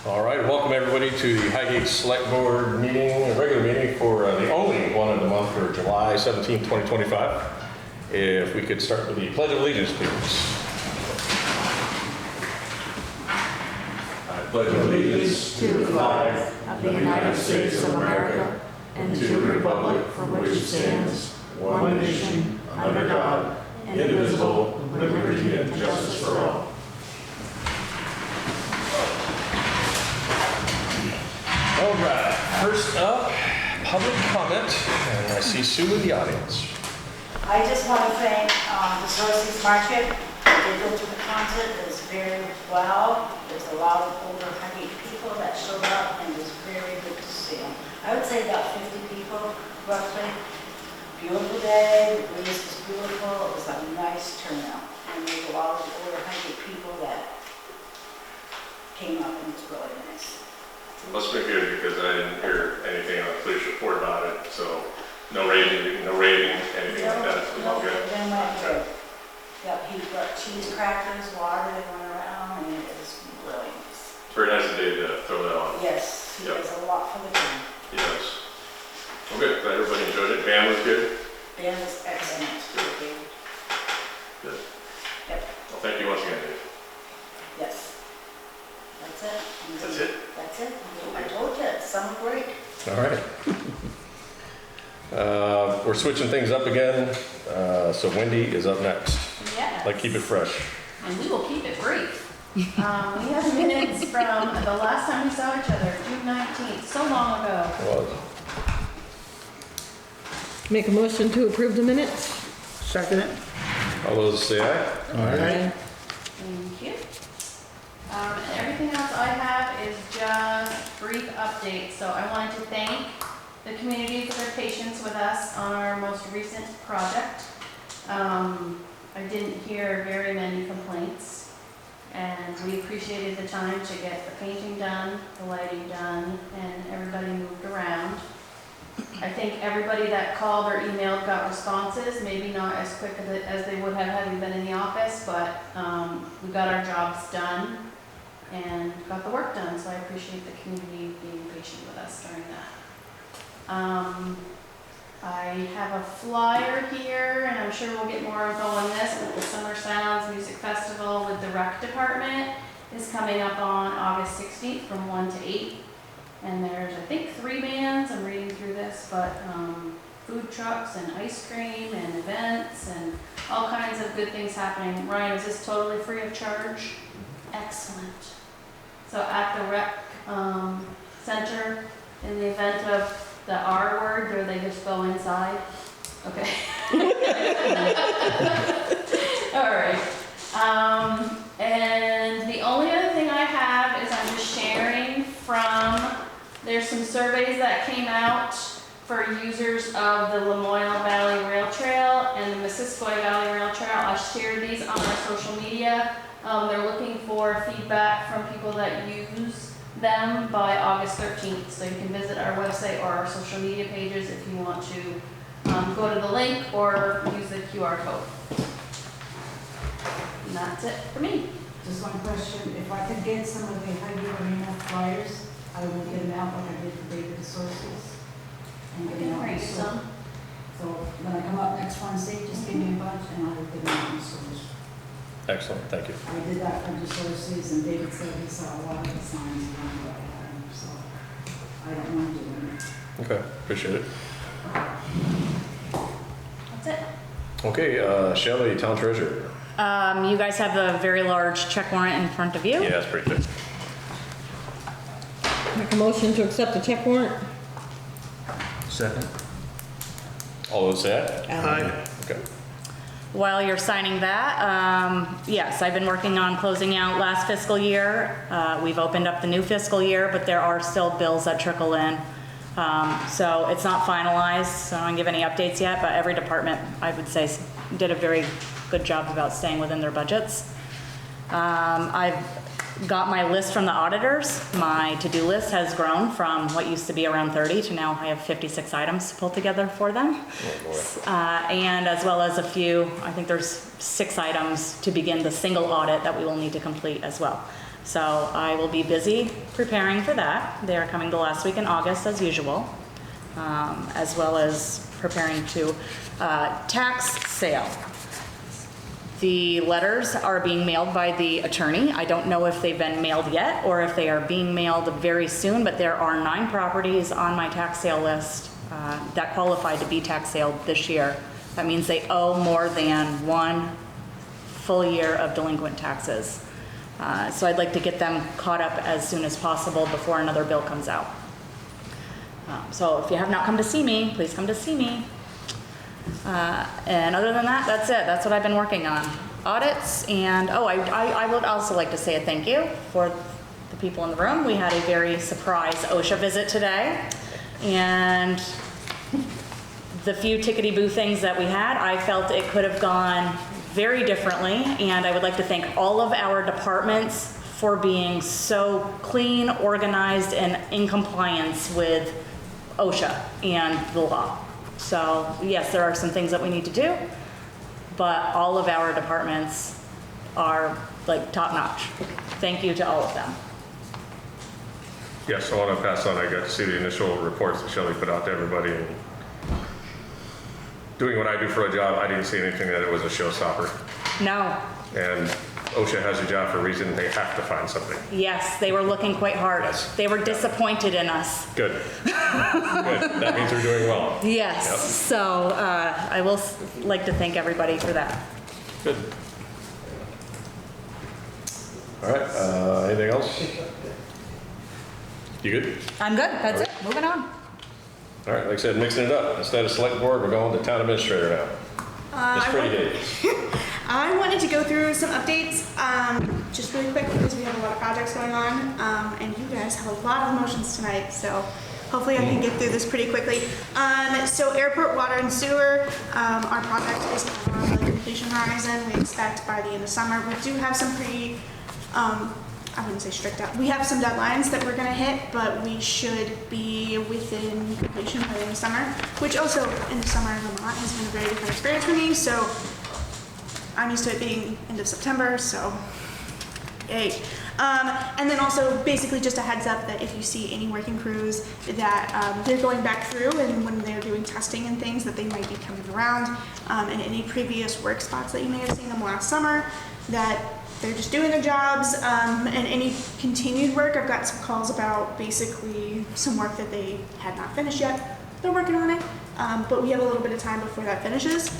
All right, welcome everybody to the Highgate Selectboard meeting, a regular meeting for the only one of the month for July 17, 2025. If we could start with the Pledge of Allegiance, please. I pledge allegiance to the flag of the United States of America and to the republic for which it stands, one nation, under God, indivisible, with liberty and justice for all. All right, first up, public comment, and I see Sue in the audience. I just want to thank the Sources Market. They go to the concert, it was very well. There's a lot of older Highgate people that showed up, and it was very good to see them. I would say about 50 people, roughly. Beautiful day, the breeze was beautiful, it was a nice turnout. And there's a lot of older Highgate people that came up, and it's really nice. Must be good because I didn't hear anything on the police report about it, so no rating, anything like that. It was all good. Then went good. Yep, he brought cheese crackers, water, they went around, and it was really nice. It's very nice of Dave to throw that on. Yes, he Yep. does a lot for the town. Yes. Well, good. Glad everybody enjoyed it. Band was good. Band was excellent. Good. Yep, Well, thank you once again, Dave. yes. That's it. That's it? That's it. I told you, it's summer break. All right. We're switching things up again, so Wendy is up next. Yes. Like, keep it fresh. And we will keep it brief. We have minutes from the last time we saw each other, June 19th, so long ago. It was. Make a motion to approve the minutes. Second it. All those say aye. Aye. Thank you. And everything else I have is just brief updates. So I wanted to thank the community for their patience with us on our most recent project. I didn't hear very many complaints, and we appreciated the time to get the painting done, the lighting done, and everybody moved around. I think everybody that called or emailed got responses, maybe not as quick as they would have had we been in the office, but we got our jobs done and got the work done, so I appreciate the community being patient with us during that. I have a flyer here, and I'm sure we'll get more info on this, but the Summer Sounds Music Festival with the Rec Department is coming up on August 16th from 1 to 8. And there's, I think, 3 bands, I'm reading through this, but food trucks and ice cream and events and all kinds of good things happening. Ryan, is this totally free of charge? Excellent. So at the rec center, in the event of the R word, or they just go inside? Okay. All right. And the only other thing I have is I'm just sharing from, there's some surveys that came out for users of the Lamoille Valley Rail Trail and the Missisquoi Valley Rail Trail. I'll share these on our social media. They're looking for feedback from people that use them by August 13th. So you can visit our website or our social media pages if you want to go to the link or use the QR code. And that's it for me. Just one question, if I could get some of the Highgate Arena flyers, I will get them out like I did for David Sources. And get them out in the store. So when I come up next Wednesday, just give me a bunch and I will get them out in the stores. Excellent, thank you. I did that for the Sources and David said he saw a lot of the signs around what I had, so I don't mind doing it. Okay, appreciate it. That's it. Okay, Shelley, Town Treasurer. You guys have a very large check warrant in front of you. Yeah, that's pretty good. Make a motion to accept the check warrant. Second. All those say aye. Aye. Okay. While you're signing that, yes, I've been working on closing out last fiscal year. We've opened up the new fiscal year, but there are still bills that trickle in. So it's not finalized, so I don't give any updates yet, but every department, I would say, did a very good job about staying within their budgets. I've got my list from the auditors. My to-do list has grown from what used to be around 30 to now I have 56 items to pull together for them. And as well as a few, I think there's 6 items to begin the single audit that we will need to complete as well. So I will be busy preparing for that. They are coming the last week in August as usual, as well as preparing to tax sale. The letters are being mailed by the attorney. I don't know if they've been mailed yet or if they are being mailed very soon, but there are 9 properties on my tax sale list that qualify to be tax sale this year. That means they owe more than 1 full year of delinquent taxes. So I'd like to get them caught up as soon as possible before another bill comes out. So if you have not come to see me, please come to see me. And other than that, that's it. That's what I've been working on. Audits and, I would also like to say a thank you for the people in the room. We had a very surprise OSHA visit today. And the few tickety-boo things that we had, I felt it could have gone very differently. And I would like to thank all of our departments for being so clean, organized, and in compliance with OSHA and the law. So yes, there are some things that we need to do, but all of our departments are like top notch. Thank you to all of them. Yes, I want to pass on, I got to see the initial reports that Shelley put out to everybody, and doing what I do for a job, I didn't see anything that it was a showstopper. No. And OSHA has a job for a reason. They have to find something. Yes, they were looking quite hard. Yes. They were disappointed in us. Good. Good. That means we're doing well. Yes, Yep. so I will like to thank everybody for that. Good. All right, anything else? You good? I'm good, that's it, moving on. All right, like I said, mixing it up. Instead of select board, we're going to town administrator now. It's pretty days. I wanted to go through some updates, just really quick because we have a lot of projects going on, and you guys have a lot of motions tonight, so hopefully I can get through this pretty quickly. So airport water and sewer, our project is on the completion horizon. We expect by the end of summer. We do have some pretty, I wouldn't say strict out. We have some deadlines that we're gonna hit, but we should be within completion by the end of summer, which also in the summer in Vermont has been a very different experience for me. So I'm used to it being end of September, so yay. And then also basically just a heads up that if you see any working crews that they're going back through and when they're doing testing and things that they might be coming around and any previous work spots that you may have seen them last summer, that they're just doing their jobs, and any continued work, I've got some calls about basically some work that they had not finished yet. They're working on it, but we have a little bit of time before that finishes.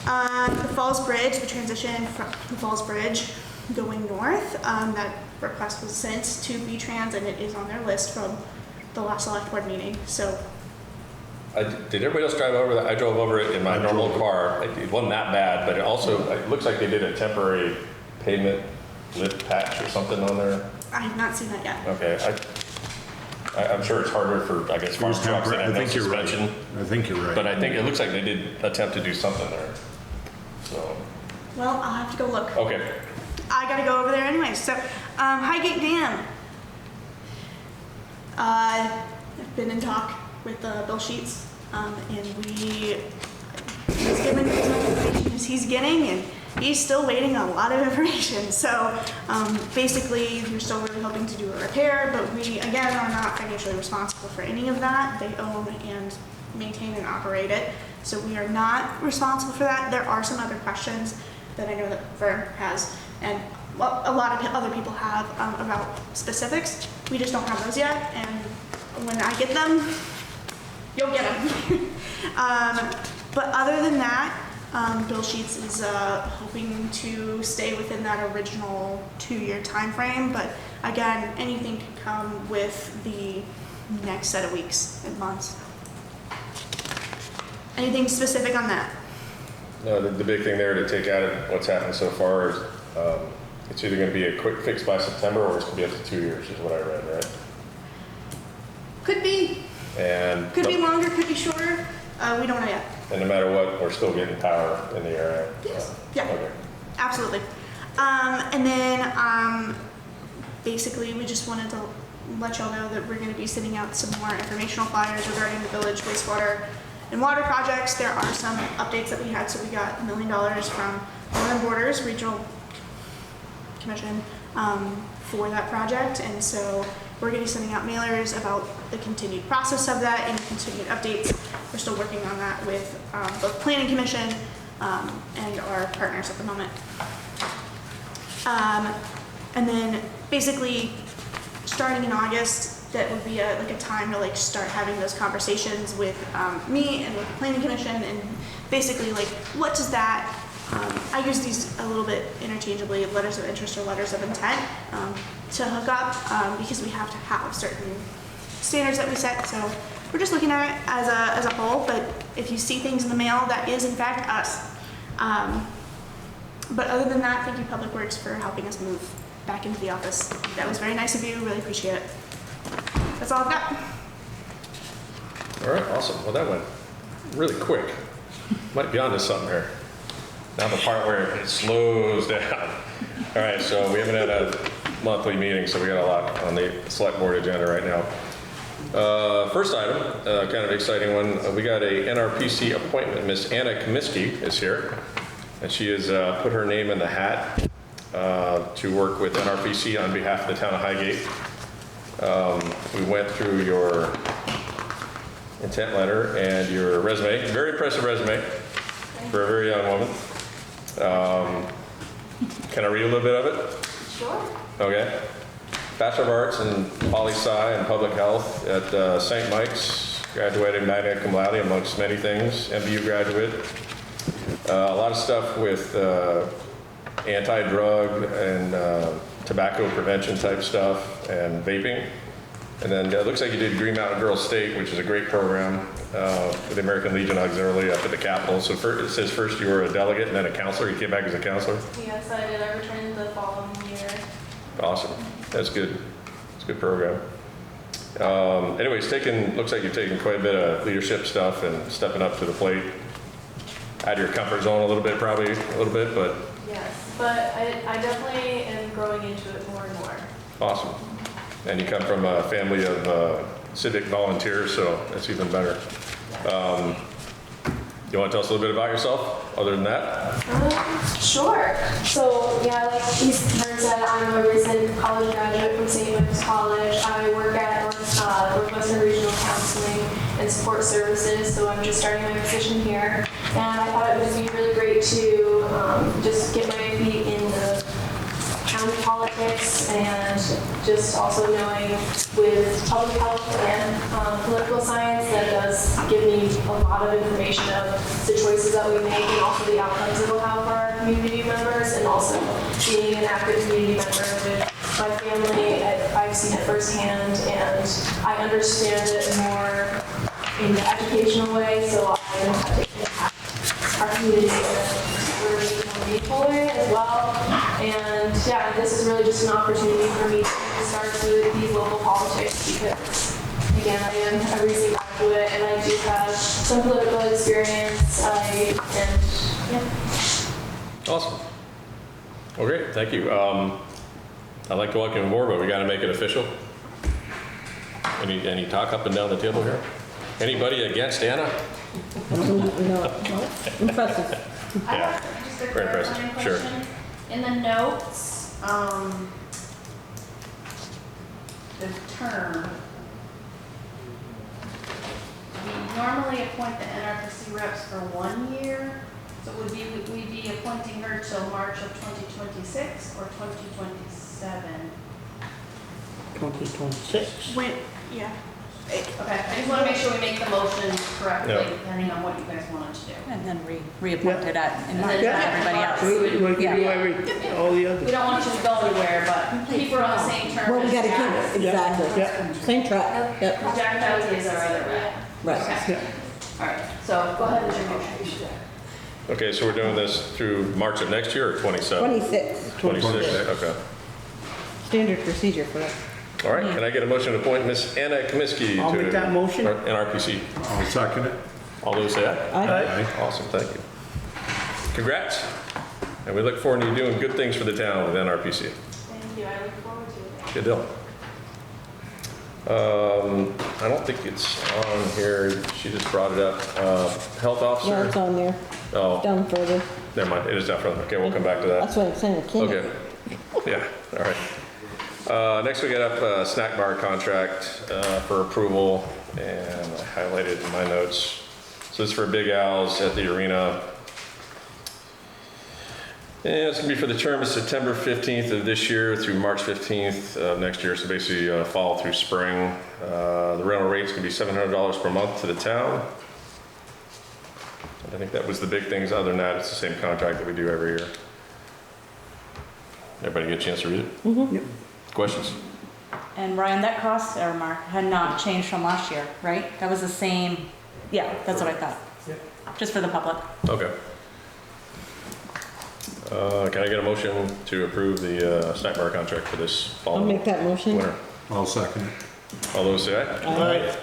The Falls Bridge, the transition from the Falls Bridge going north, that request was sent to B-Trans and it is on their list from the last select board meeting, so. Did everybody else drive over that? I drove over it in my normal car. It wasn't that bad, but it looks like they did a temporary pavement lip patch or something on there. I have not seen that yet. Okay, I'm sure it's harder for, I guess, farm trucks that have no suspension. I think you're right. But I think it looks like they did attempt to do something there. So. Well, I'll have to go look. Okay. I gotta go over there anyway. So, Highgate Dam. I've been in talk with Bill Sheets, and he's given as much information as he's getting, and he's still waiting on a lot of information. So, basically, we're still really hoping to do a repair, but we, again, are not financially responsible for any of that. They own and maintain and operate it, so we are not responsible for that. There are some other questions that I know that Vern has, and a lot of other people have about specifics. We just don't have those yet, and when I get them, you'll get them. But other than that, Bill Sheets is hoping to stay within that original 2-year time frame, but again, anything can come with the next set of weeks and months. Anything specific on that? No, the big thing there to take out of what's happened so far is it's either going to be a quick fix by September or it's going to be up to 2 years, is what I read, right? Could be. And could be longer, could be shorter. We don't know yet. And no matter what, we're still getting power in the area. Yes. Yeah. Okay. Absolutely. And then basically we just wanted to let y'all know that we're going to be sending out some more informational flyers regarding the village wastewater and water projects. There are some updates that we had. So we got $1 million from Northern Borders Regional Commission for that project. And so we're going to be sending out mailers about the continued process of that and continued updates. We're still working on that with both Planning Commission and our partners at the moment. And then basically starting in August, that would be like a time to like start having those conversations with me and with the Planning Commission, and basically like what does that, I use these a little bit interchangeably, letters of interest or letters of intent, to hook up because we have to have certain standards that we set. So we're just looking at it as a whole, but if you see things in the mail, that is in fact us. But other than that, thank you Public Works for helping us move back into the office. That was very nice of you, really appreciate it. That's all I've got. All right, awesome. Well, that went really quick. Might be onto something here. Now the part where it slows down. All right, so we haven't had a monthly meeting, so we got a lot on the select board agenda right now. First item, kind of exciting one. We got a NRPC appointment. Miss Anna Comiskey is here, and she has put her name in the hat to work with NRPC on behalf of the town of Highgate. We went through your intent letter and your resume. Very impressive resume for a very young woman. Can I read a little bit of it? Sure. Okay. Bachelor of Arts in Poli-Sci and Public Health at St. Mike's, graduated magna cum laude amongst many things, MBU graduate. A lot of stuff with anti-drug and tobacco prevention type stuff and vaping. And then it looks like you did Green Mountain Girls State, which is a great program with the American Legion Auxiliary up at the Capitol. So it says first you were a delegate and then a counselor. You came back as a counselor? Yes, I did. I returned the following year. Awesome. That's good. It's a good program. Anyways, looks like you've taken quite a bit of leadership stuff and stepping up to the plate. Out of your comfort zone a little bit, probably a little bit, but. Yes, but I definitely am growing into it more and more. Awesome. And you come from a family of civic volunteers, so that's even better. You want to tell us a little bit about yourself, other than that? Sure. So, yeah, like East said, I'm a recent college graduate from St. Louis College. I work at Northwestern Regional Counseling and Support Services, so I'm just starting my position here. And I thought it would be really great to just get my feet in the county politics, and just also knowing with public health and political science, that does give me a lot of information of the choices that we make and also the outcomes it will have for our community members, and also being an active community member with my family. I've seen it firsthand, and I understand it more in the educational way, so I know how to impact our community in a really meaningful way as well. And yeah, this is really just an opportunity for me to start with these local politics, because again, I am a recent graduate and I do have some political experience. Awesome. Well, great. Thank you. I'd like to welcome you aboard, but we got to make it official. Any talk up and down the table here? Anybody against Anna? No. Impressive. I Yeah. have just a Very impressive. clarifying Sure. question. In the notes, the term, we normally appoint the NRPC reps for 1 year. So would we be appointing her till March of 2026 or 2027? 2026. Yeah. Okay, I just want to make sure we make the motion correctly, Yeah. depending on what you guys wanted to do. And then reappointed at, in And March then for everybody else. Like we do Yeah. all the We others. don't want you to go anywhere, but keep her on the same term. Well, we as gotta Jack. keep it, exactly. Yeah. Same track, yep, Jack Doughty is our other rep. right. Okay. Yeah. All right, so go ahead with your motion. Okay, so we're doing this through March of next year or 27? 26, 26, okay. standard procedure for us. All right, can I get a motion to appoint Miss Anna Comiskey I'll to make that motion. NRPC? I'll second it. All those say aye? Aye. Awesome, thank you. Congrats. And we look forward to you doing good things for the town with NRPC. Thank you. I look forward to it. Good deal. I don't think it's on here. She just brought it up. Health Yeah, it's officer? on there, Oh, down further. never mind. It is down further. Okay, we'll come back to that. That's what I'm saying, I can't. Okay. Yeah, all right. Next we got up a snack bar contract for approval, and I highlighted in my notes. So this is for Big Al's at the arena. And it's gonna be for the term of September 15th of this year through March 15th of next year, so basically fall through spring. The rental rate's gonna be $700 per month to the town. I think that was the big things. Other than that, it's the same contract that we do every year. Everybody get a chance to read it? Mm-hmm. Questions? And Ryan, that cost, or Mark, had not changed from last year, right? That was the same, yeah, that's what I thought. Just for the public. Okay. Can I get a motion to approve the snack bar contract for this fall? I'll make that motion. Winter. I'll second it. All those say aye? Aye.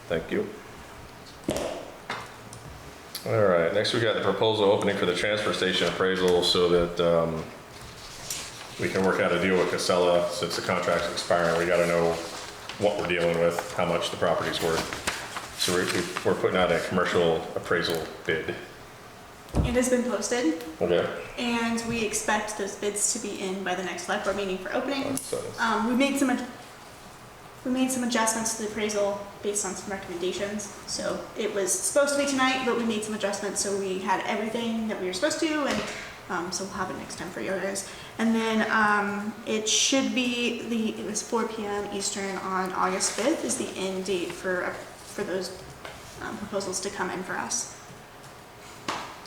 Thank you. All right, next we got the proposal opening for the transfer station appraisal so that we can work out a deal with Casella. Since the contract's expiring, we gotta know what we're dealing with, how much the property's worth. So we're putting out a commercial appraisal bid. It has been posted, Okay. and we expect those bids to be in by the next select board meeting for opening. So, We made some adjustments to the appraisal based on some recommendations. So it was supposed to be tonight, but we made some adjustments, so we had everything that we were supposed to, and so we'll have it next time for you guys. And then it should be it was 4 p.m. Eastern on August 5th is the end date for those proposals to come in for us.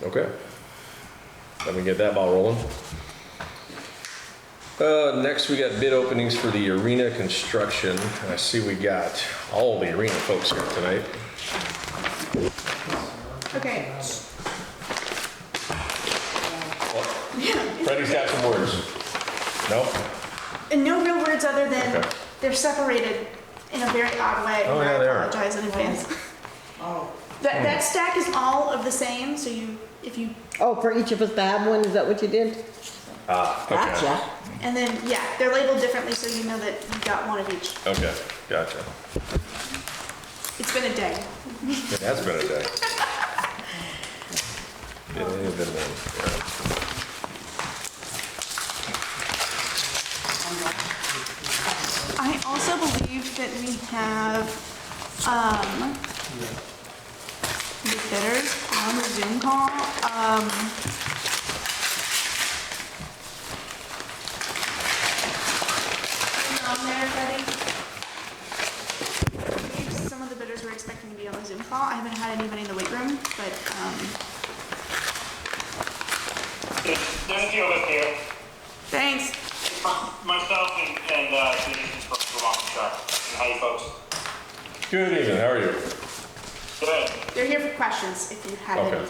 okay. Let me get that ball rolling. Next we got bid openings for the arena construction. I see we got all the arena folks here tonight. Okay. Freddie's got some words. Nope. And no real words other than Okay. they're separated in a very odd way. Oh, and yeah, I they are. apologize in advance. That stack is all of the same, so if you, Oh, for each of us to have one, is that what you did? Ah, okay. Gotcha. and then, yeah, they're labeled differently, so you know that you got one of each. Okay, gotcha. It's been a day. It has been a day. It has been a day. Yeah. I also believe that we have, the bidders on the Zoom call. On there, Freddie? Some of the bidders were expecting to be on the Zoom call. I haven't had anybody in the wait room, but, There's two of us here. thanks. Myself and Denise from Vermont Construction. How you folks? Good evening, how are you? Good. They're here for questions if you have any. Okay.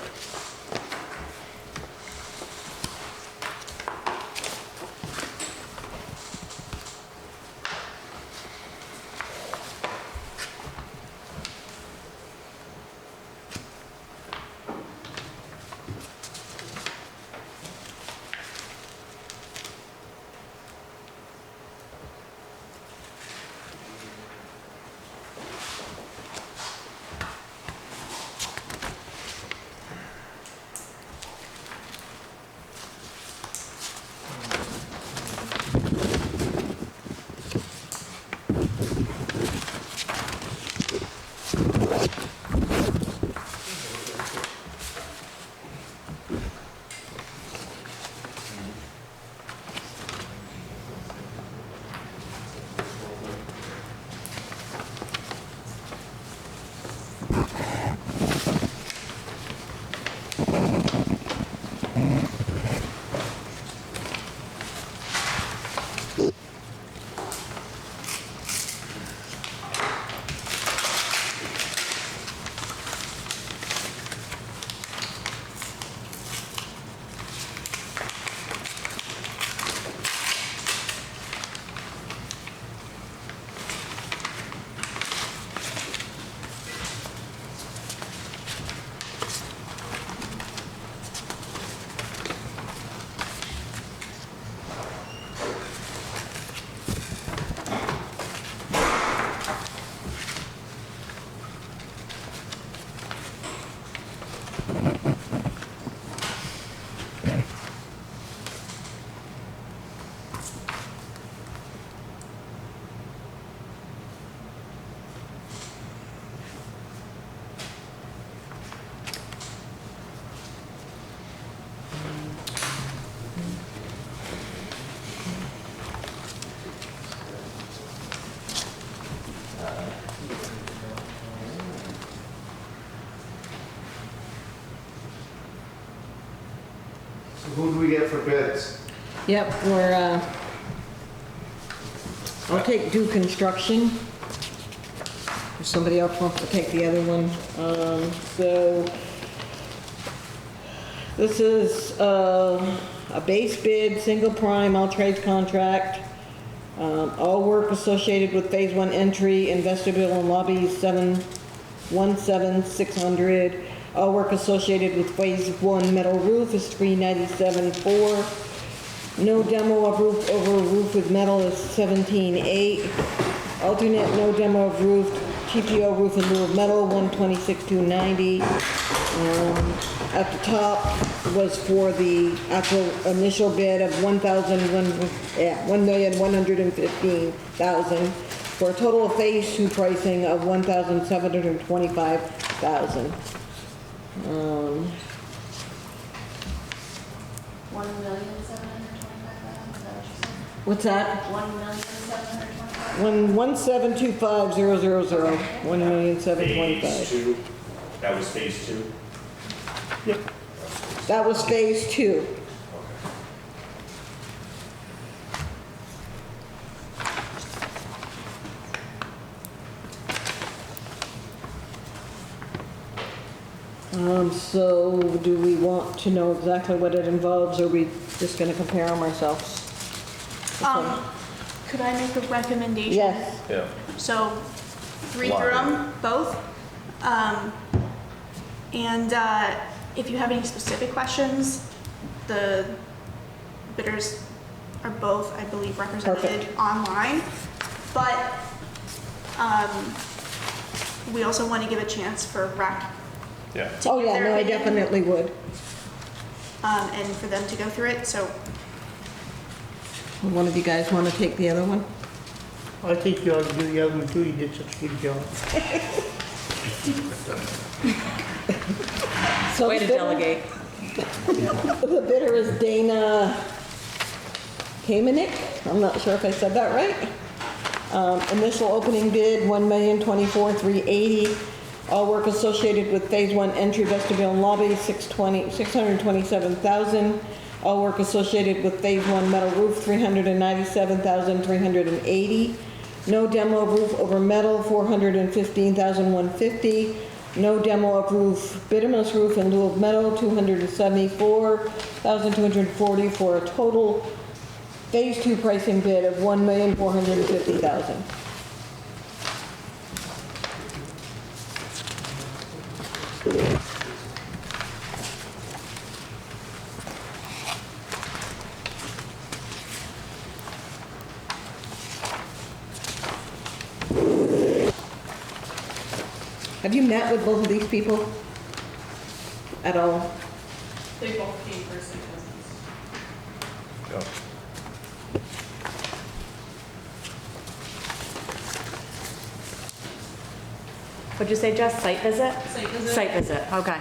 Who do we get for bids? Yep, I'll take Do Construction. If somebody else wants to take the other one. So, this is a base bid, single prime, all trades contract. All work associated with phase 1 entry in vestibule and lobby 717,600. All work associated with phase 1 metal roof is 397,400. No demo of roof over roof with metal is 17,800. Alternate no demo of roof, TPO roof in lieu of metal, 126,290. At the top was for the actual initial bid of $1,115,000 for a total of phase 2 pricing of $1,725,000. 1,725,000, is that what you said? What's that? 1,725,000? 1,725,000, 1,725,000. Phase 2, that was phase 2? That was phase 2. So do we want to know exactly what it involves, or are we just gonna compare them ourselves? Could I make a recommendation? Yes. Yeah. So, read through them, both. And if you have any specific questions, the bidders are both, I believe, represented online. But we also want to give a chance for rec Yeah. to Oh, give yeah, their no, I opinion, definitely would. and for them to go through it. So, One of you guys wanna take the other one? I think you ought to do the other one too, you did such a good job. So Way the to bidder- delegate. The bidder is Dana Kamenik. I'm not sure if I said that right. Initial opening bid, $1,024,380. All work associated with phase 1 entry vestibule and lobby, $627,000. All work associated with phase 1 metal roof, $397,380. No demo of roof over metal, $415,150. No demo of roof, bituminous roof in lieu of metal, $274,240 for a total phase 2 pricing bid of $1,450,000. Have you met with both of these people at all? They both came for city business. Yeah. What'd you say, Jess? Site visit? Site visit. Site visit, okay.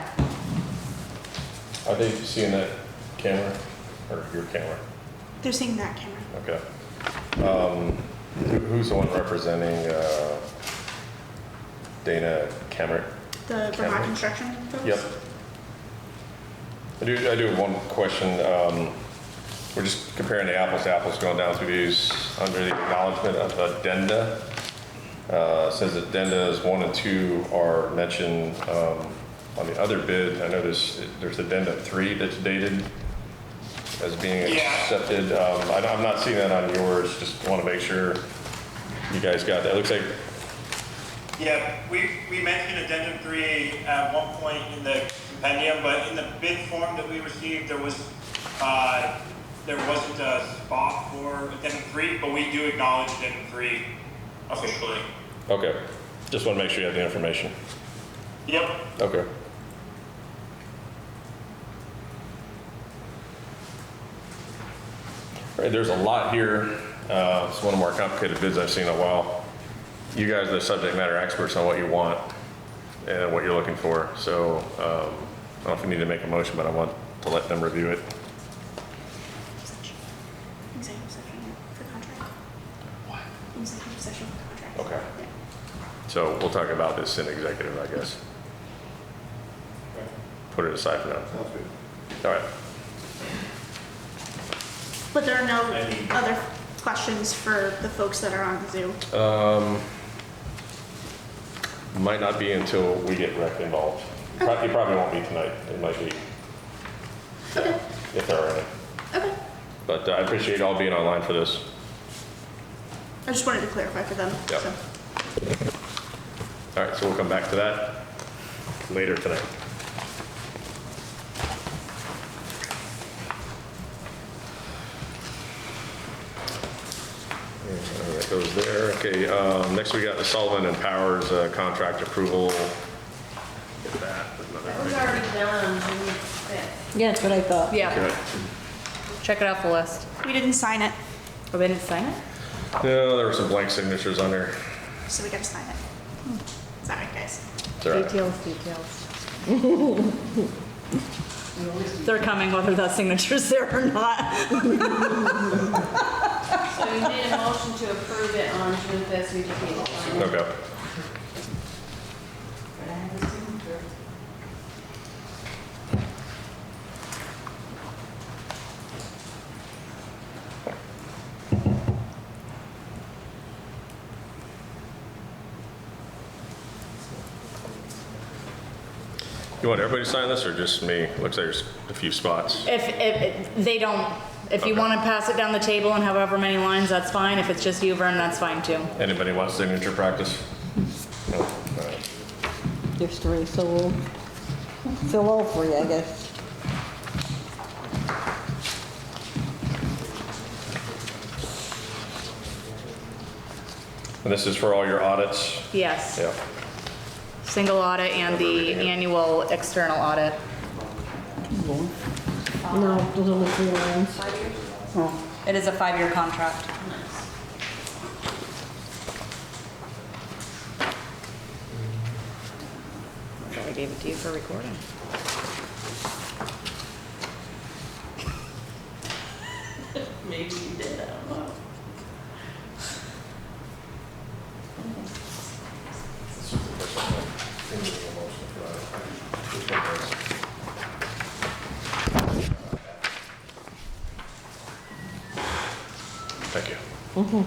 Are they seeing that camera or your camera? they're seeing that camera. Okay. Who's the one representing Dana Cameron? The Camera. Vermont construction folks? Yep. I do have one question. We're just comparing the apples to apples, going down through these under the acknowledgement of addenda. Says addendas 1 and 2 are mentioned on the other bid. I know there's addenda 3 that's dated as being Yeah. accepted. I'm not seeing that on yours. Just want to make sure you guys got that. It looks like, Yeah, we mentioned addendum 3 at one point in the compendium, but in the bid form that we received, there wasn't a spot for addendum 3, but we do acknowledge addendum 3 officially. okay. Just want to make sure you have the information. Yep. Okay. All right, there's a lot here. It's one of the more complicated bids I've seen in a while. You guys are the subject matter experts on what you want and what you're looking for. So I don't know if we need to make a motion, but I want to let them review it. Executive session for contract. What? Executive session for contract. Okay. Yeah. So we'll talk about this in executive, I guess. Put it aside for now. Sounds good. All right. But there are no other questions for the folks that are on Zoom. Might not be until we get rec involved. It probably won't be tonight. It might be, if there are any. Okay. But I appreciate you all being online for this. I just wanted to clarify for them. Yep. So. All right, so we'll come back to that later tonight. All right, goes there. Okay, next we got the Sullivan and Powers contract approval. Get that. That was already done on June 5th. Yeah, that's what I thought. Yeah, Okay. check it off the list. We didn't sign it, Oh, we didn't sign it? No, there were some blank signatures on there. so we gotta sign it. Sorry, guys. It's all right. Details. They're coming whether that signature's there or not. So you made a motion to approve it on June 5th, so we just need to sign it. Okay. But I have a signature. You want everybody to sign this or just me? Looks like there's a few spots. If they don't, if you Okay. want to pass it down the table and however many lines, that's fine. If it's just you, Vern, that's fine too. Anybody want signature practice? No? All right. There's three, so we'll fill all three, I guess. And this is for all your audits? Yes. Yeah. Single audit and the annual external audit. No, there's only 3 lines. Oh. It is a 5-year contract. I thought I gave it to you for recording. Maybe you did, I don't know. Thank you.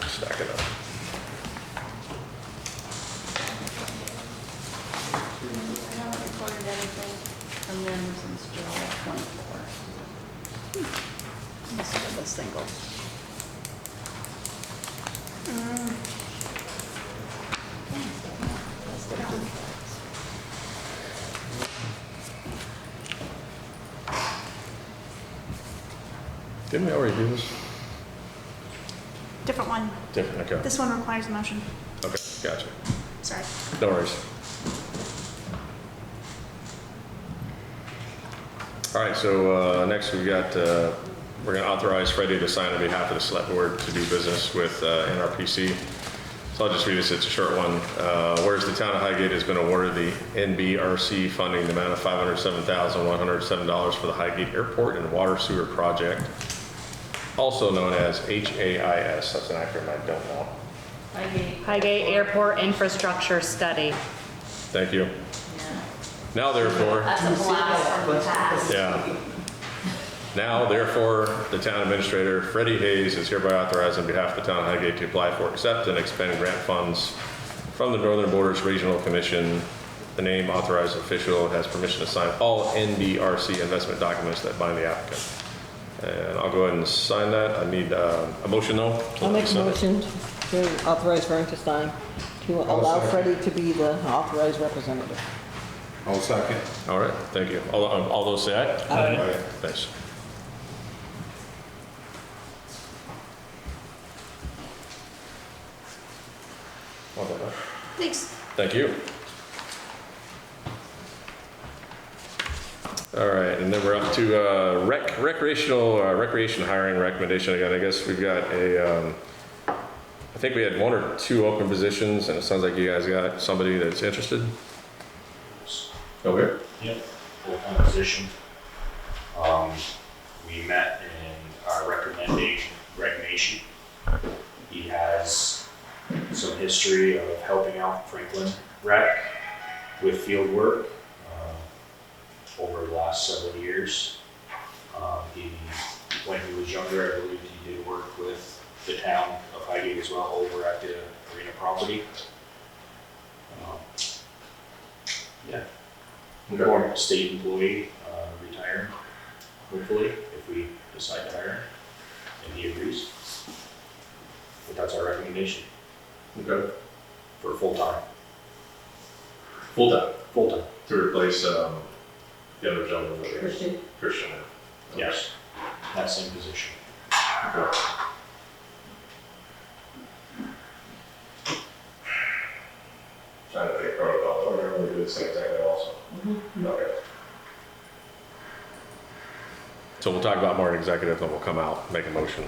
Stack it up. I haven't recorded anything from them since July 24. This is the single. Didn't we already do this? Different one. Different, okay. This one requires a motion. Okay, gotcha. Sorry. No worries. All right, so next we've got, we're going to authorize Freddie to sign on behalf of the select board to do business with NRPC. So I'll just read this, it's a short one. Whereas the town of Highgate has been awarded the NBRC funding, the amount of $507,107 for the Highgate Airport and Water Sewer Project, also known as HAIS. That's an acronym I don't know. Highgate Airport Infrastructure Study. Thank you. Yeah. Now therefore, That's a blast from the past. yeah. Now, therefore, the town administrator, Freddie Hayes, is hereby authorized on behalf of the town of Highgate to apply for, accept, and expend grant funds from the Northern Borders Regional Commission. The name authorized official has permission to sign all NBRC investment documents that bind the applicant. And I'll go ahead and sign that. I need a motion though. I'll make a motion to authorize Vern to sign, to allow Freddie to be the authorized representative. I'll second. All right, thank you. All those say aye? Aye. Thanks. Well done. Thanks. Thank you. All right, and then we're up to recreation hiring recommendation again. I guess we've got a, I think we had 1 or 2 open positions, and it sounds like you guys got somebody that's interested. Okay. Yep, full-time position. We met and our recommendation recommendation. He has some history of helping out Franklin Rec with field work over the last several years. When he was younger, I believe he did work with the town of Highgate as well over at the arena property. Yeah. Former state employee, retiring, hopefully, if we decide to hire him, and he agrees. But that's our recommendation. Okay. For full-time. Full-time, Full-time. to replace, the other gentleman. Christian. Christian. Yes. That same position. Okay. Trying to think protocol, I remember we did the same thing there also. Okay. So we'll talk about more in executive, then we'll come out, make a motion,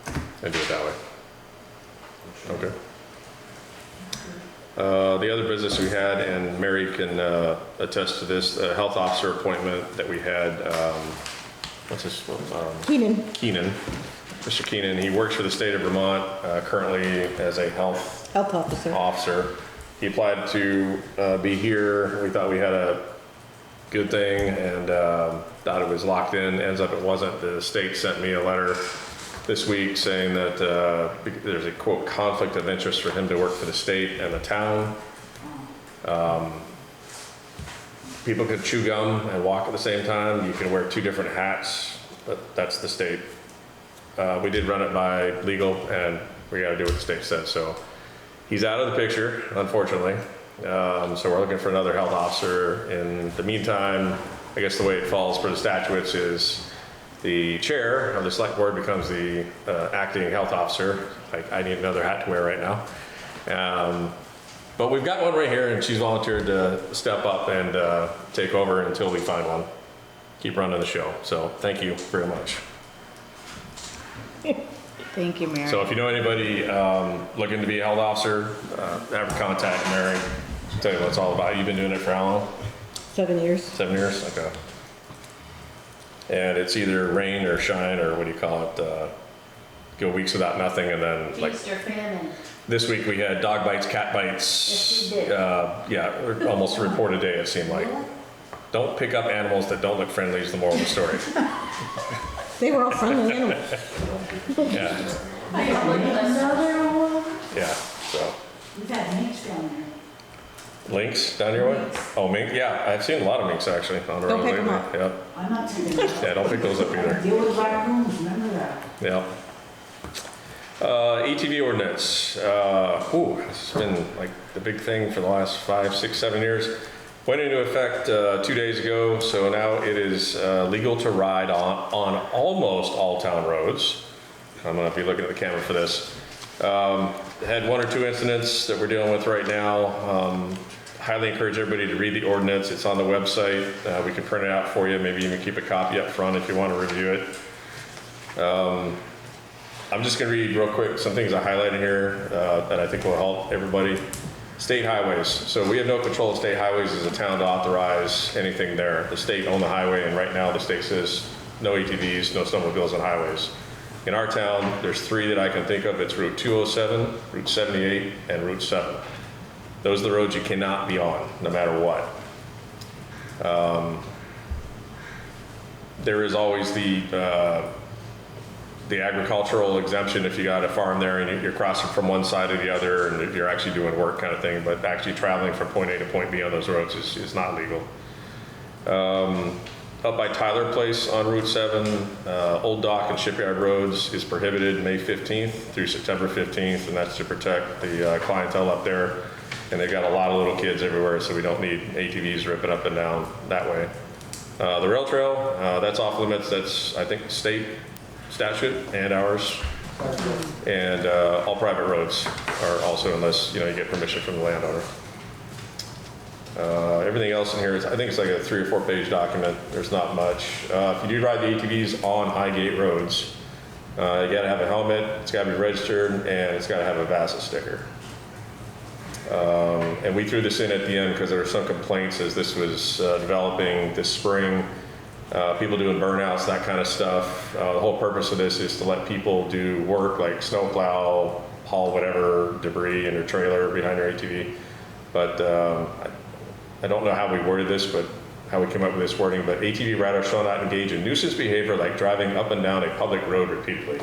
and do it that way. Okay. The other business we had, and Mary can attest to this, the health officer appointment that we had, what's his, Keenan. Keenan, Mr. Keenan. He works for the state of Vermont currently as a health officer. He applied to be here. We thought we had a good thing and thought it was locked in. Ends up it wasn't. The state sent me a letter this week saying that there's a quote conflict of interest for him to work for the state and the town. People could chew gum and walk at the same time. You can wear two different hats, but that's the state. We did run it by legal, and we got to do what the state said. So he's out of the picture, unfortunately. So we're looking for another health officer. In the meantime, I guess the way it falls for the statutes is the chair of the select board becomes the acting health officer. I need another hat to wear right now. But we've got one right here, and she's volunteered to step up and take over until we find one. Keep running the show. So thank you very much. Thank you, Mary. So if you know anybody looking to be a health officer, have her contact Mary. She'll tell you what it's all about. You've been doing it for how long? 7 years. 7 years? Okay. And it's either rain or shine, or what do you call it? Go weeks without nothing, and then like Feast or famine. this week we had dog bites, cat bites. Yes, you did. Yeah, almost a report a day it seemed like. Don't pick up animals that don't look friendly is the moral of the story. They were all friendly animals. Yeah, Another one? yeah, so. We've had minks down there. Lynx down your way? Oh, mink, yeah, I've seen a lot of minks actually on the road Don't pick 'em lately. up. Yep, I'm not taking them. yeah, don't pick those up either. Deal with raccoons, remember that? Yeah. ATV ordinance. It's been like the big thing for the last 5, 6, 7 years. Went into effect 2 days ago, so now it is legal to ride on almost all town roads. I'm gonna be looking at the camera for this. Had 1 or 2 incidents that we're dealing with right now. Highly encourage everybody to read the ordinance. It's on the website. We can print it out for you. Maybe even keep a copy up front if you want to review it. I'm just going to read real quick some things I highlighted here that I think will help everybody. State highways. So we have no control of state highways as a town to authorize anything there. The state owns the highway, and right now the state says no ATVs, no snowmobiles on highways. In our town, there's 3 that I can think of. It's Route 207, Route 78, and Route 7. Those are the roads you cannot be on, no matter what. There is always the agricultural exemption if you got a farm there and you're crossing from one side to the other and you're actually doing work kind of thing, but actually traveling from point A to point B on those roads is not legal. Up by Tyler Place on Route 7, Old Dock and Shipyard Roads is prohibited May 15th through September 15th, and that's to protect the clientele up there. And they've got a lot of little kids everywhere, so we don't need ATVs ripping up and down that way. The rail trail, that's off limits. That's, I think, state statute and ours. And all private roads are also, unless you get permission from the landowner. Everything else in here is, I think it's like a 3 or 4 page document. There's not much. If you do ride the ATVs on Highgate roads, you gotta have a helmet, it's gotta be registered, and it's gotta have a VASA sticker. And we threw this in at the end because there were some complaints as this was developing this spring. people doing burnouts, that kind of stuff. The whole purpose of this is to let people do work like snowplow, haul whatever debris in your trailer behind your ATV. But I don't know how we worded this, but how we came up with this wording, but ATV riders shall not engage in nuisance behavior like driving up and down a public road repeatedly.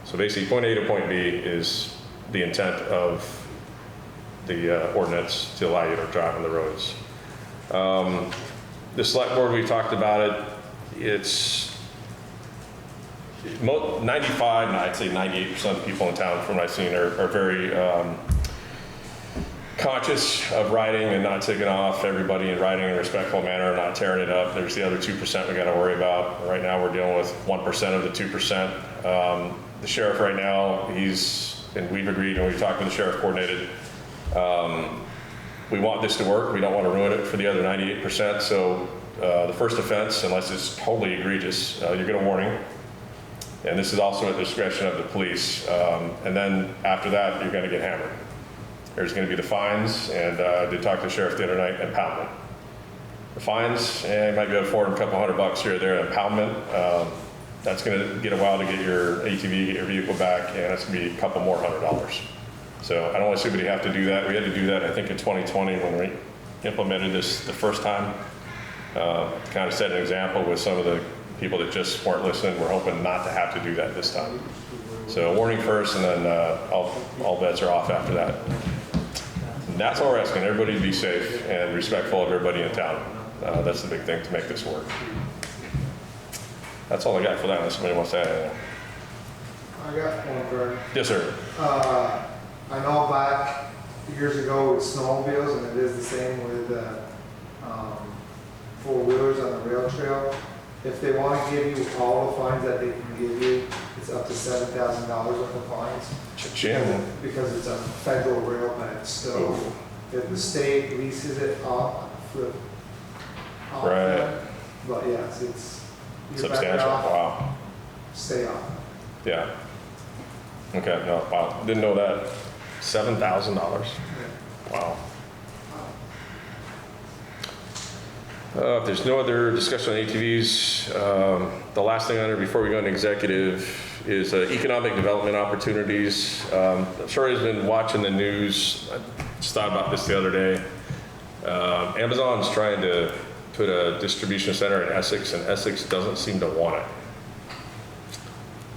So basically, point A to point B is the intent of the ordinance to allow you to drive on the roads. The select board, we talked about it. It's 95, and I'd say 98% of the people in town, from what I've seen, are very conscious of riding and not taking off everybody and riding in a respectful manner, not tearing it up. There's the other 2% we got to worry about. Right now, we're dealing with 1% of the 2%. The sheriff right now, and we've agreed, and we've talked with the sheriff coordinated, we want this to work. We don't want to ruin it for the other 98%. So the first offense, unless it's totally egregious, you get a warning. And this is also at the discretion of the police. And then after that, you're going to get hammered. There's going to be the fines, and I did talk to the sheriff the other night, impoundment. The fines, you might be able to afford a couple $100 here or there. Impoundment, that's going to get a while to get your ATV, get your vehicle back, and it's going to be a couple more $100. So I don't want to see anybody have to do that. We had to do that, I think, in 2020 when we implemented this the first time. Kind of set an example with some of the people that just weren't listening. We're hoping not to have to do that this time. So warning first, and then all bets are off after that. And that's all we're asking, everybody to be safe and respectful of everybody in town. That's the big thing to make this work. That's all I got for that, unless somebody wants to add anything. I got one, Vern. Yes, sir. I know back years ago with snowmobiles, and it is the same with four-wheelers on the rail trail. If they want to give you all the fines that they can give you, it's up to $7,000 worth of fines. Cha-ching. Because it's a federal rail bed. So if the state leases it off Right. them, but yes, you're better Substantial, off, wow. stay off. Yeah. Okay, no, wow, didn't know that. $7,000? Wow. If there's no other discussion on ATVs, the last thing on there before we go into executive is economic development opportunities. I'm sure he's been watching the news. I just thought about this the other day. Amazon's trying to put a distribution center in Essex, and Essex doesn't seem to want it.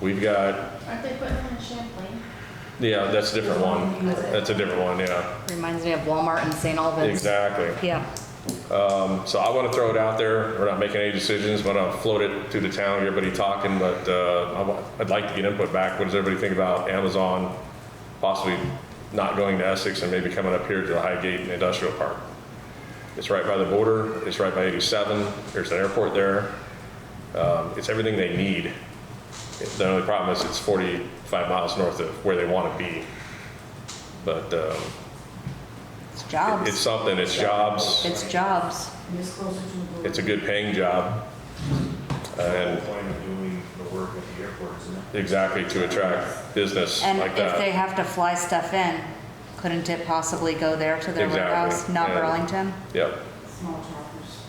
We've got... Aren't they putting them in Champlain? Yeah, that's a different one. That's a different one, yeah. Reminds me of Walmart and St. Albans. Exactly. Yeah. So I want to throw it out there. We're not making any decisions. We're going to float it through the town, everybody talking, but I'd like to get input back. What does everybody think about Amazon possibly not going to Essex and maybe coming up here to the Highgate Industrial Park? It's right by the border. It's right by 87. There's an airport there. It's everything they need. The only problem is it's 45 miles north of where they want to be. But It's jobs. it's something. It's jobs. It's jobs. And it's closer to the border. It's a good paying job. And Doing the work at the airport, isn't it? exactly, to attract business And like if they that. have to fly stuff in, couldn't it possibly go there to their Exactly, warehouse, not yeah. Burlington? Yep. Small choppers.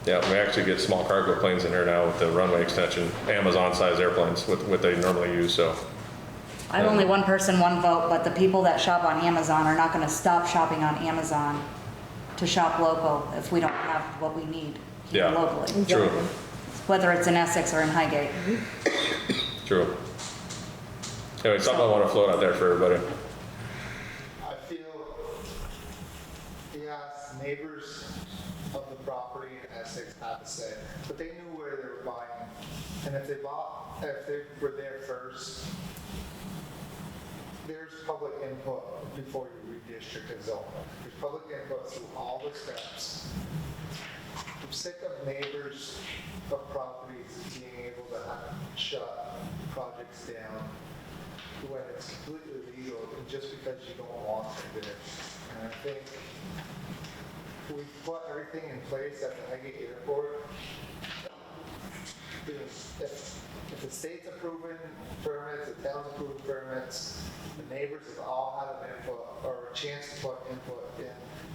Yeah, we actually get small cargo planes in here now with the runway extension, Amazon-sized airplanes, with what they normally use, so. I have only one person, one vote, but the people that shop on Amazon are not gonna stop shopping on Amazon to shop local if we don't have what we need here Yeah. locally, True, whether it's in Essex or in Highgate. true. Anyway, something I want to float out there for everybody. I feel, yes, neighbors of the property in Essex have to say, but they knew where they were buying. And if they were there first, there's public input before you redistrict a zone. There's public input through all the steps. I'm sick of neighbors of properties being able to shut projects down when it's completely legal just because you don't want to do it. And I think we put everything in place at the Highgate Airport. If the state's approving permits, the town's approving permits, the neighbors have all had an input or a chance to put input in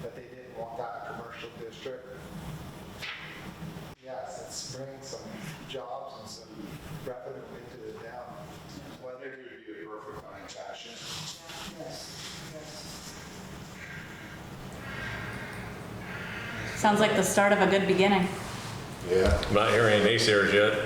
that they didn't want that commercial district. Yes, it's bring some jobs and some revenue into the town. I think it would be a perfect line fashion. Sounds like the start of a good beginning. Yeah. I'm not hearing any naysayers yet.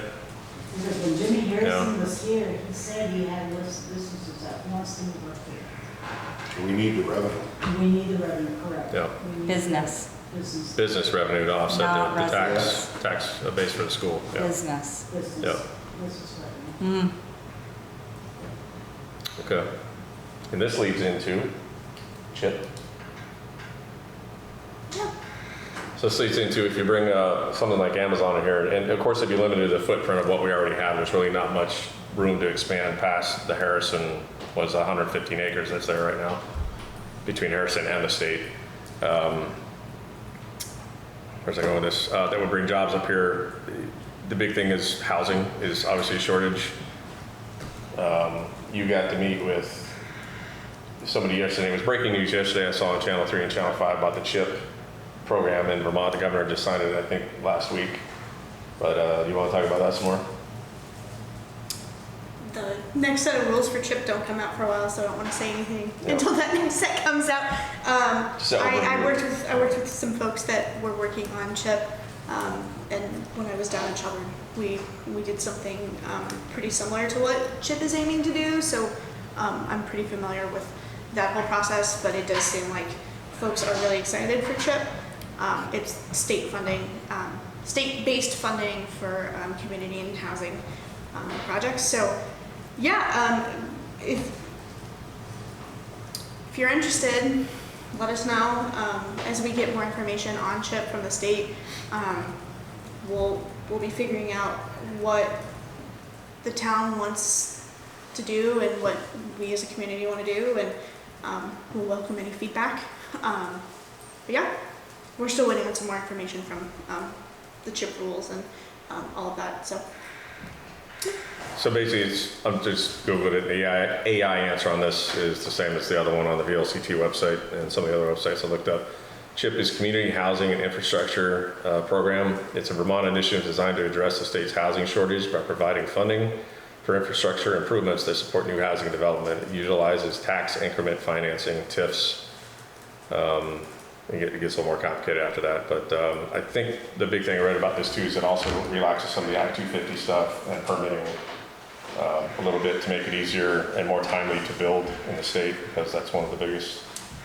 Because when Jimmy Harrison Yeah. was here, he said he had businesses that wants to move up here. We need the revenue. We need the revenue, correct. Yeah. We need Business. Business, Business revenue to offset Not the tax base for the school. Yeah. Business. Yeah. business revenue. Okay. And this leads into Chip. So this leads into if you bring something like Amazon in here, and of course it'd be limited to the footprint of what we already have. There's really not much room to expand past the Harrison, was 115 acres that's there right now, between Harrison and the state. Where's I going with this? That would bring jobs up here. The big thing is housing is obviously a shortage. You got to meet with somebody yesterday. It was breaking news yesterday. I saw on Channel 3 and Channel 5 about the CHIP program in Vermont. The governor just signed it, I think, last week. But you want to talk about that some more? The next set of rules for CHIP don't come out for a while, so I don't want to say anything until that next set comes out. I worked with some folks that were working on CHIP, and when I was down in Shelburne, we did something pretty similar to what CHIP is aiming to do. So I'm pretty familiar with that whole process, but it does seem like folks are really excited for CHIP. It's state funding, state-based funding for community and housing projects. So. Yeah, if you're interested, let us know. As we get more information on CHIP from the state, we'll be figuring out what the town wants to do and what we as a community want to do, and we'll welcome any feedback. But yeah, we're still waiting on some more information from the CHIP rules and all of that. So basically, I'm just Googled it. The AI answer on this is the same as the other one on the VLCT website and some of the other websites I looked up. CHIP is Community Housing and Infrastructure Program. It's a Vermont initiative designed to address the state's housing shortage by providing funding for infrastructure improvements that support new housing development. It utilizes tax increment financing, TIFs. It gets a little more complicated after that, but I think the big thing I read about this too is it also relaxes some of the Act 250 stuff and permitting a little bit to make it easier and more timely to build in the state, because that's one of the biggest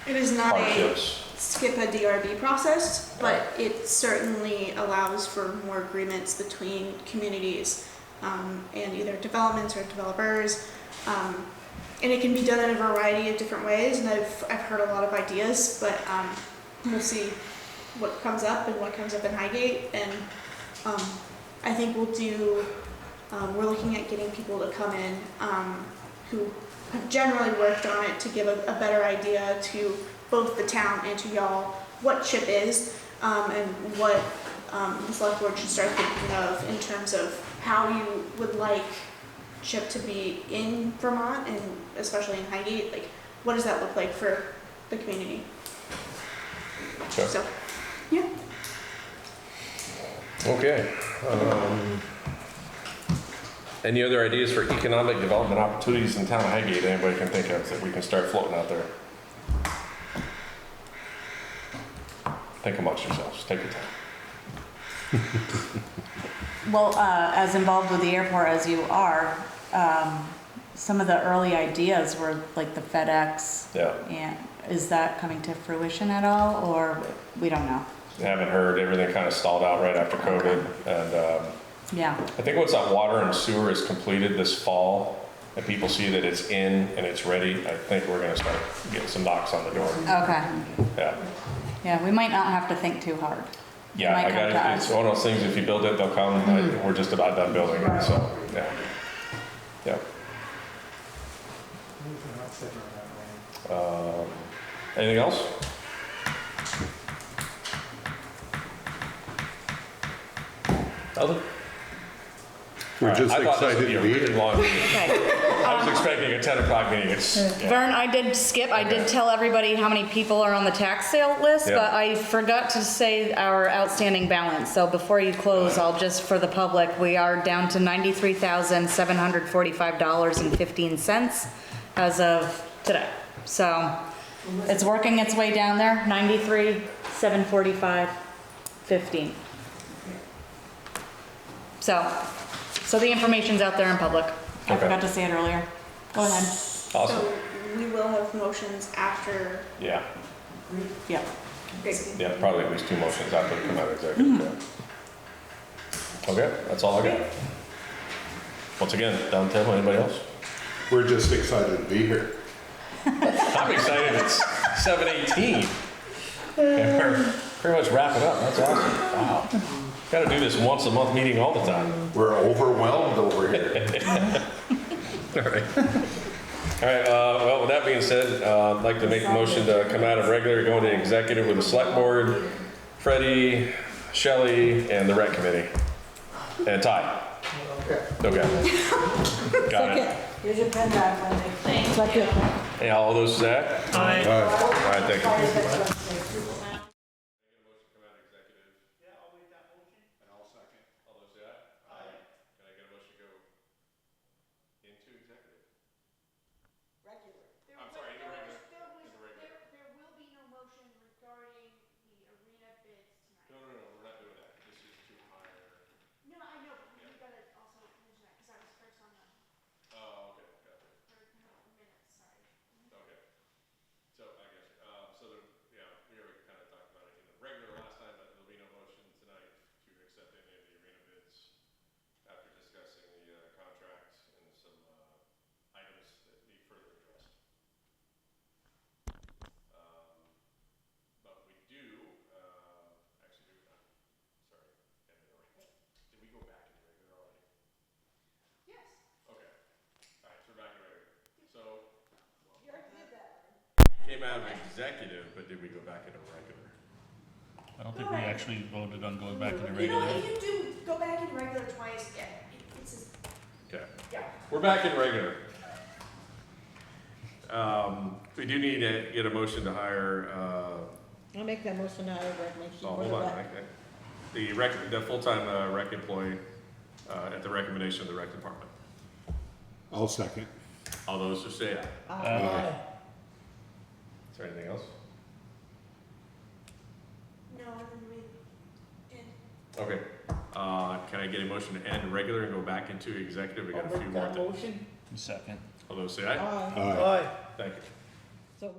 it is not hardships. a skip a DRB process, but it certainly allows for more agreements between communities and either developments or developers. And it can be done in a variety of different ways, and I've heard a lot of ideas, but we'll see what comes up and what comes up in Highgate, and I think we're looking at getting people to come in who have generally worked on it to give a better idea to both the town and to y'all what CHIP is and what the select board should start thinking of in terms of how you would like CHIP to be in Vermont and especially in Highgate. Like, what does that look like for the community? Sure. So, yeah. Okay. Any other ideas for economic development opportunities in town of Highgate anybody can think of that we can start floating out there? Think amongst yourselves. Take your time. Well, as involved with the airport as you are, some of the early ideas were like the FedEx. Yeah. And is that coming to fruition at all, or we don't know? Haven't heard. Everything kind of stalled out right after COVID, and Yeah. I think once that water and sewer is completed this fall, and people see that it's in and it's ready, I think we're going to start getting some knocks on the door. Okay. Yeah. Yeah, we might not have to think too hard. Yeah, Might come to it's us. one of those things, if you build it, they'll come. We're just about done building it, so, yeah. Yeah. Anything else? Other? We're just I thought this would excited be a to be really here. long meeting. Okay. I was expecting a 10 o'clock meeting. It's, yeah. Vern, I did skip, I did tell everybody how many people are on the tax sale list, Yeah. but I forgot to say our outstanding balance. So before you close, I'll just, for the public, we are down to $93,745.15 as of today. So it's working its way down there, 93,745.15. So the information's out there in public. I Okay. forgot to say it earlier. Go ahead. Awesome. So we will have motions after. Yeah. Yeah. Yeah, probably at least 2 motions after we come out of executive. Yeah. Okay, that's all I got. Once again, down the table, anybody else? We're just excited to be here. I'm excited it's 7:18. And we're pretty much wrapping up. That's awesome. Wow. Got to do this once a month meeting all the time. We're overwhelmed over here. All right. All right, well, with that being said, I'd like to make a motion to come out of regular, go into executive with the select board, Freddie, Shelley, and the rec committee. And Ty. Okay. Got it. Here's your pen back, Wendy. Thank you. Hey, all those say aye? Aye. All right, thank you. There will be no motion regarding the arena bids tonight. No, we're not doing that. This is to hire. No, I know, but we gotta also mention that, because I was first on the, Oh, okay, gotcha. minutes, sorry. Okay. So I guess, so there, yeah, we already kind of talked about it in the regular last time, but there'll be no motion tonight to accept any of the arena bids after discussing the contract and some items that need further addressed. But we do, actually, sorry, did we go back into regular already? Yes. Okay. All right, so we're back in regular. So. You already did that. Came out of executive, but did we go back into regular? I don't think we actually voted on going back to the You know, regular. if you do go back in regular twice, yeah, it's just, Okay. yeah. We're back in regular. We do need to get a motion to hire, I'll make that motion out of recommendation. oh, hold on, the full-time rec employee at the recommendation of the rec department. I'll second. All those who say aye. Aye. Is there anything else? No, and then we, and Okay. Can I get a motion to end regular and go back into executive? We got a few more things. Second. All those say aye. Aye. Aye. Thank you. So we.